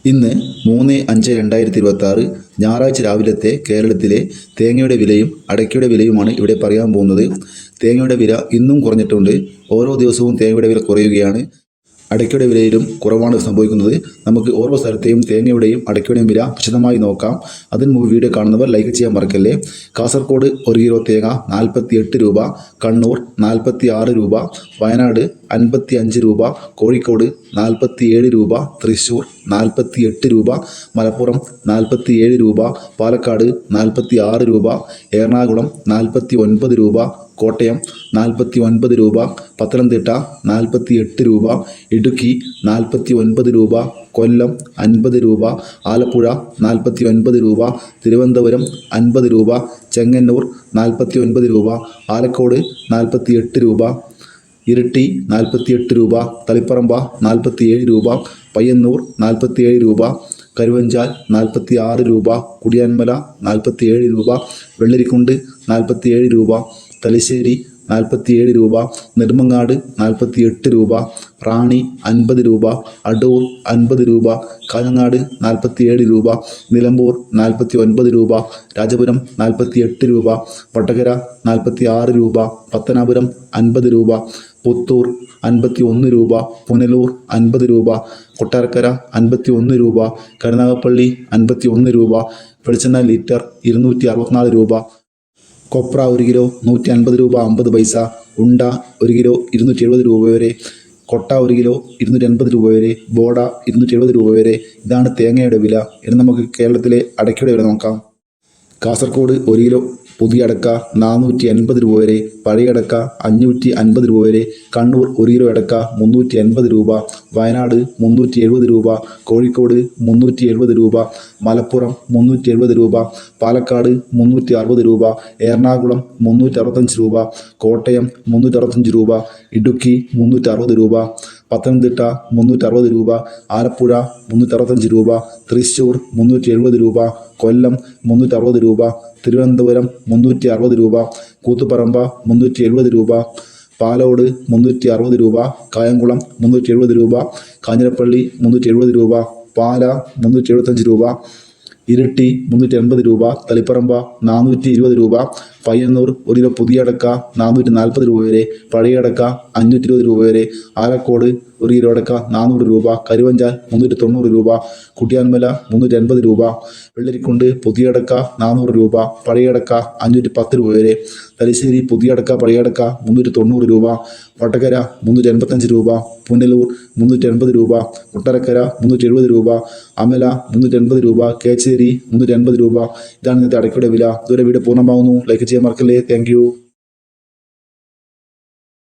ഇന്ന് 3/5/2026 ഞായറാഴ്ച രാവിലത്തെ കേരളത്തിലെ തേങ്ങയുടെ വിലയും അടയ്ക്കയുടെ വിലയുമാണ് ഇവിടെ പറയാൻ പോകുന്നത്. തേങ്ങയുടെ വില ഇന്നും കുറഞ്ഞിട്ടുണ്ട്. ഓരോ ദിവസവും തേങ്ങയുടെ വില കുറയുകയാണ്. അടയ്ക്കയുടെ വിലയിലും കുറവാണ് സംഭവിക്കുന്നത്. നമുക്ക് ഓരോ സ്ഥലത്തെയും തേങ്ങയുടെയും അടയ്ക്കയുടെയും വില വിശദമായി നോക്കാം. അതിന് മുമ്പ് വീഡിയോ കാണുന്നവർ ലൈക്ക് ചെയ്യാൻ മറക്കല്ലേ. കാസർഗോഡ് 1 കിലോ തേങ്ങ 48 രൂപ, കണ്ണൂർ 46 രൂപ, വയനാട് 55 രൂപ, കോഴിക്കോട് 47 രൂപ, തൃശ്ശൂർ 48 രൂപ, മലപ്പുറം 47 രൂപ, പാലക്കാട് 46 രൂപ, എറണാകുളം 49 രൂപ, കോട്ടയം 49 രൂപ, പത്തനംതിട്ട 48 രൂപ, ഇടുക്കി 49 രൂപ, കൊല്ലം 50 രൂപ, ആലപ്പുഴ 49 രൂപ, തിരുവനന്തപുരം 50 രൂപ, ചെങ്ങന്നൂർ 49 രൂപ, ആലക്കോട് 48 രൂപ, ഇരിട്ടി 48 രൂപ, തളിപ്പറമ്പ 47 രൂപ, പയ്യന്നൂർ 47 രൂപ, കരുവഞ്ചാൽ 46 രൂപ, കുടിയാൻമല 47 രൂപ, വെള്ളരിക്കുണ്ട് 47 രൂപ, തലശ്ശേരി 47 രൂപ, നെടുമങ്ങാട് 48 രൂപ, റാണി 50 രൂപ, അടൂർ 50 രൂപ, കാഞ്ഞങ്ങാട് 47 രൂപ, നിലമ്പൂർ 49 രൂപ, രാജപുരം 48 രൂപ, വടകര 46 രൂപ, പത്തനാപുരം 50 രൂപ, പുത്തൂർ 51 രൂപ, പുനലൂർ 50 രൂപ, കൊട്ടാരക്കര 51 രൂപ, കരുനാഗപ്പള്ളി 51 രൂപ, വെളിച്ചെണ്ണ ലിറ്റർ 264 രൂപ, കൊപ്ര 1 കിലോ 150 രൂപ 50 പൈസ, ഉണ്ട 1 കിലോ 270 രൂപ വരെ, കൊട്ട 1 കിലോ 280 രൂപ വരെ, ബോഡ 270 രൂപ വരെ. ഇതാണ് തേങ്ങയുടെ വില. ഇനി നമുക്ക് കേരളത്തിലെ അടയ്ക്കയുടെ വില നോക്കാം. കാസർഗോഡ് 1 കിലോ പുതിയ അടക്ക 480 രൂപ വരെ, പഴയ അടക്ക 550 രൂപ വരെ, കണ്ണൂർ 1 കിലോ അടക്ക 380 രൂപ, വയനാട് 370 രൂപ, കോഴിക്കോട് 370 രൂപ, മലപ്പുറം 370 രൂപ, പാലക്കാട് 360 രൂപ, എറണാകുളം 365 രൂപ, കോട്ടയം 365 രൂപ, ഇടുക്കി 360 രൂപ, പത്തനംതിട്ട 360 രൂപ, ആലപ്പുഴ 365 രൂപ, തൃശ്ശൂർ 370 രൂപ, കൊല്ലം 360 രൂപ, തിരുവനന്തപുരം 360 രൂപ, കൂത്തുപറമ്പ 370 രൂപ, പാലോട് 360 രൂപ, കായംകുളം 370 രൂപ, കാഞ്ഞിരപ്പള്ളി 370 രൂപ, പാല 375 രൂപ, ഇരിട്ടി 380 രൂപ, തളിപ്പറമ്പ 420 രൂപ, പയ്യന്നൂർ 1 കിലോ പുതിയ അടക്ക 440 രൂപ വരെ, പഴയ അടക്ക 520 രൂപ വരെ, ആലക്കോട് 1 കിലോ അടക്ക 400 രൂപ, കരുവഞ്ചാൽ 390 രൂപ, കുട്ടിയാൻമല 380 രൂപ, വെള്ളരിക്കുണ്ട് പുതിയ അടക്ക 400 രൂപ, പഴയ അടക്ക 510 രൂപ വരെ, തലശ്ശേരി പുതിയ അടക്ക പഴയ അടക്ക 390 രൂപ, വടകര 385 രൂപ, പുനലൂർ 380 രൂപ, കൊട്ടാരക്കര 370 രൂപ, അമല 380 രൂപ, കേച്ചേരി 380 രൂപ. ഇതാണ് ഇന്നത്തെ അടയ്ക്കയുടെ വില. ഇതുവരെ വീഡിയോ പൂർണ്ണമാകുന്നു. ലൈക്ക് ചെയ്യാൻ മറക്കല്ലേ. Thank you.